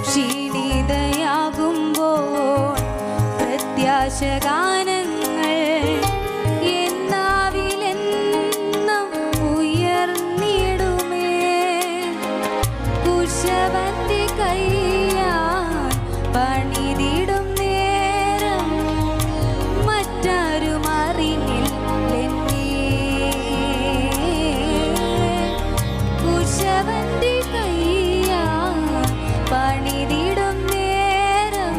ക്ഷീണിതയാകുമ്പോൾ പ്രത്യാശഗാനങ്ങൾ എന്നാവിലെന്നും ഉയർന്നിടുമേ. കുശവന്റെ കൈയാൽ പണിതിടും നേരം മറ്റാരും അറിഞ്ഞില്ലെന്നേ. കുശവന്റെ കൈയാൽ പണിതിടും നേരം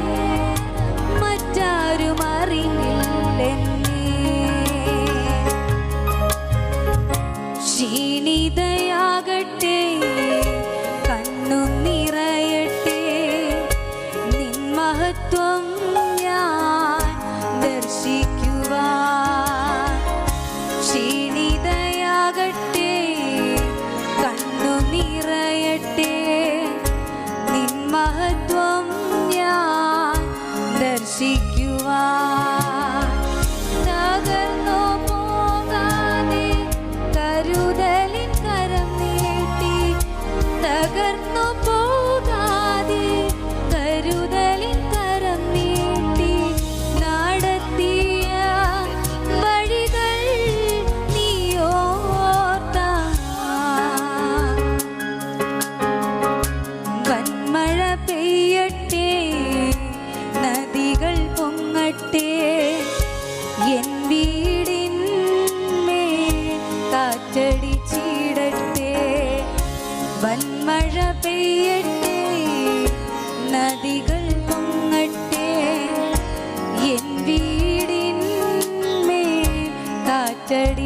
മറ്റാരും അറിഞ്ഞില്ലെന്നേ. ക്ഷീണിതയാകട്ടെ കണ്ണു നിറയട്ടെ നിൻ മഹത്വം ഞാൻ ദർശിക്കുവാൻ. ക്ഷീണിതയാകട്ടെ കണ്ണു നിറയട്ടെ നിൻ മഹത്വം ഞാൻ ദർശിക്കുവാൻ. തകർന്നു പോകാതെ കരുതലിൻ കരം നീട്ടി, തകർന്നു പോകാതെ കരുതലിൻ കരം നീട്ടി നടത്തിയ വഴികൾ നീ ഓർത്താൽ. വന്മഴ പെയ്യട്ടെ നദികൾ പൊങ്ങട്ടെ എൻ വീടിന്മേൽ കാറ്റടിച്ചിടട്ടെ. വന്മഴ പെയ്യട്ടെ നദികൾ പൊങ്ങട്ടെ എൻ വീടിന്മേൽ കാറ്റടി